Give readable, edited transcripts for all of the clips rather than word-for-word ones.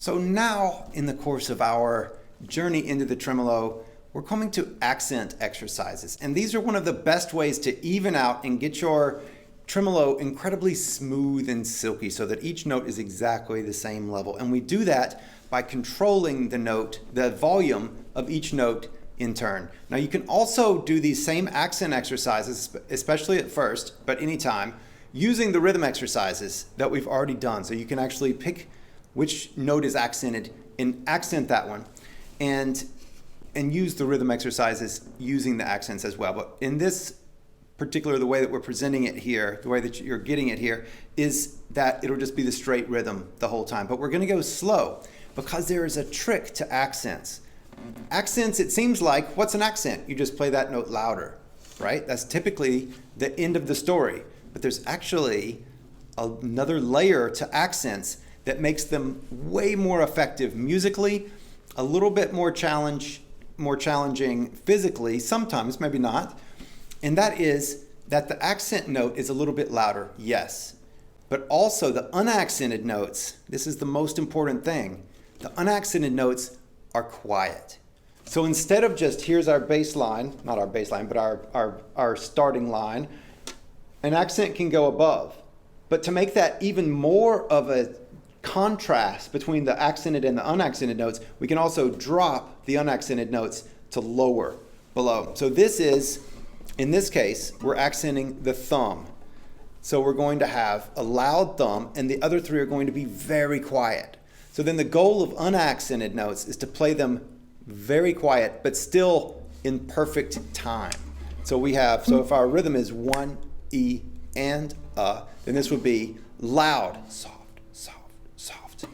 So now, in the course of our journey into the tremolo, we're coming to accent exercises. And these are one of the best ways to even out and get your tremolo incredibly smooth and silky so that each note is exactly the same level. And we do that by controlling the note, the volume of each note in turn. Now you can also do these same accent exercises, especially at first, but anytime, using the rhythm exercises that we've already done. So you can actually pick which note is accented and accent that one and use the rhythm exercises using the accents as well. But in this particular, the way that we're presenting it here, the way that you're getting it here, is that it'll just be the straight rhythm the whole time. But we're going to go slow because there is a trick to accents. Accents, it seems like, what's an accent? You just play that note louder, right? That's typically the end of the story. But there's actually another layer to accents that makes them way more effective musically, a little bit more challenging physically, sometimes, maybe not. And that is that the accent note is a little bit louder, yes. But also the unaccented notes, this is the most important thing, the unaccented notes are quiet. So instead of just, here's our bass line, not our bass line, but our starting line, an accent can go above. But to make that even more of a contrast between the accented and the unaccented notes, we can also drop the unaccented notes to lower below. So this is, in this case, we're accenting the thumb. So we're going to have a loud thumb and the other three are going to be very quiet. So then the goal of unaccented notes is to play them very quiet but still in perfect time. So we have, so if our rhythm is 1, E, and then this would be loud, soft, soft, soft.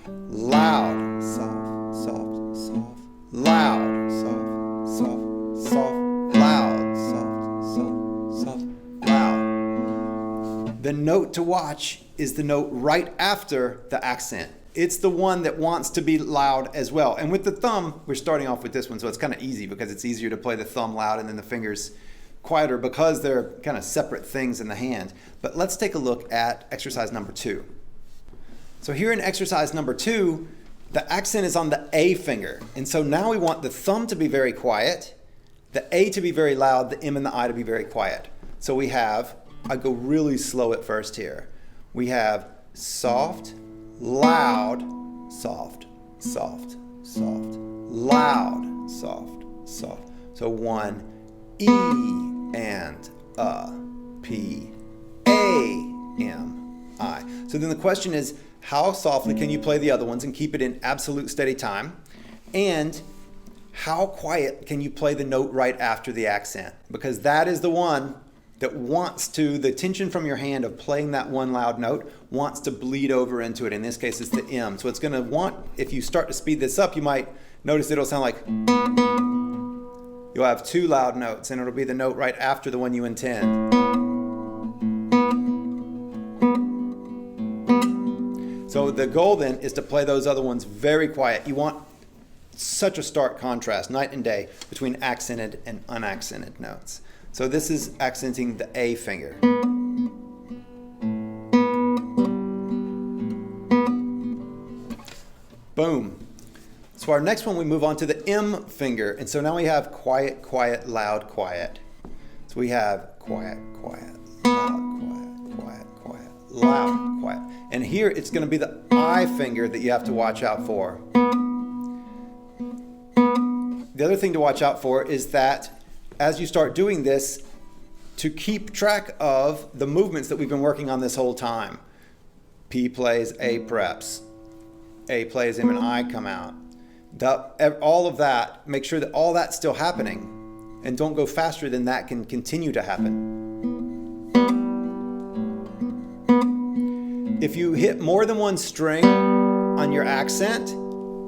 Loud, soft, soft, soft. Loud, soft, soft, soft. Loud, soft, soft, soft. Loud. The note to watch is the note right after the accent. It's the one that wants to be loud as well. And with the thumb, we're starting off with this one, so it's kind of easy because it's easier to play the thumb loud and then the fingers quieter because they're kind of separate things in the hand. But let's take a look at exercise number 2. So here in exercise number 2, the accent is on the A finger. And so now we want the thumb to be very quiet, the A to be very loud, the M and the I to be very quiet. So we have, I go really slow at first here. We have soft, loud, soft, soft, soft, loud, soft, soft. So 1, E and P, A, M, I. So then the question is, how softly can you play the other ones and keep it in absolute steady time? And how quiet can you play the note right after the accent? Because that is the one that wants to, the tension from your hand of playing that one loud note wants to bleed over into it. In this case, it's the M. So it's going to want, if you start to speed this up, you might notice it'll sound like, you'll have 2 loud notes and it'll be the note right after the one you intend. So the goal then is to play those other ones very quiet. You want such a stark contrast, night and day, between accented and unaccented notes. So this is accenting the A finger. Boom. So our next one, we move on to the M finger. And so now we have quiet, quiet, loud, quiet. So we have quiet, quiet, loud, quiet, quiet, quiet, loud, quiet. And here it's going to be the I finger that you have to watch out for. The other thing to watch out for is that as you start doing this, to keep track of the movements that we've been working on this whole time. P plays, A preps. A plays, M and I come out. All of that, make sure that all that's still happening and don't go faster than that can continue to happen. If you hit more than one string on your accent,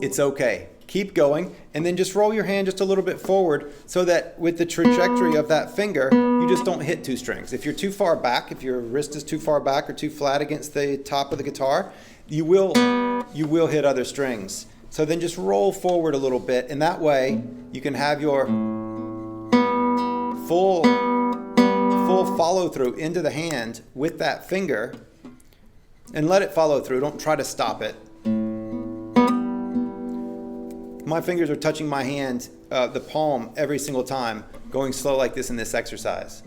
it's okay. Keep going and then just roll your hand just a little bit forward so that with the trajectory of that finger, you just don't hit 2 strings. If you're too far back, if your wrist is too far back or too flat against the top of the guitar, you will hit other strings. So then just roll forward a little bit, and that way you can have your full follow through into the hand with that finger and let it follow through. Don't try to stop it. my fingers are touching my hand, the palm, every single time, going slow like this in this exercise.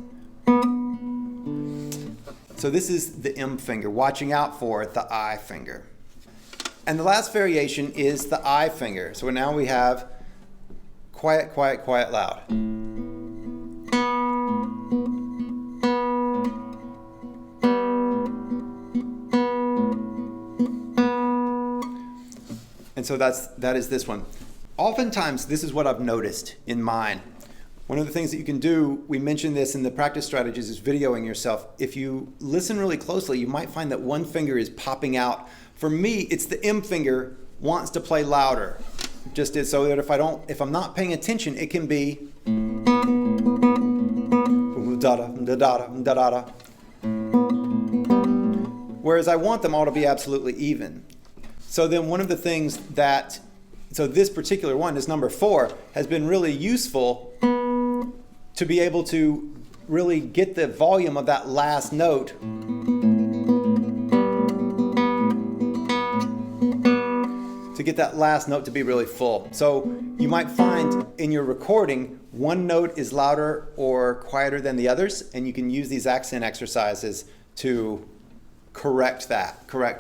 So this is the M finger, watching out for the I finger. And the last variation is the I finger. So now we have quiet, quiet, quiet, loud. And so that is this one. Oftentimes, this is what I've noticed in mine. One of the things that you can do, we mentioned this in the practice strategies, is videoing yourself. If you listen really closely, you might find that one finger is popping out. For me, it's the M finger wants to play louder. Just so that if I'm not paying attention, it can be da-da, da-da, da-da. Whereas I want them all to be absolutely even. So then one of the things so this particular one, this number 4, has been really useful to be able to really get the volume of that last note to be really full. So you might find in your recording, one note is louder or quieter than the others, and you can use these accent exercises to correct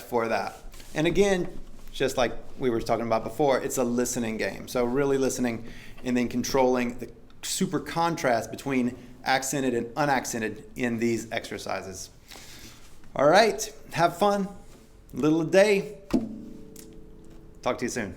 for that. And again, just like we were talking about before, it's a listening game. So really listening and then controlling the super contrast between accented and unaccented in these exercises. All right, have fun. Little a day. Talk to you soon.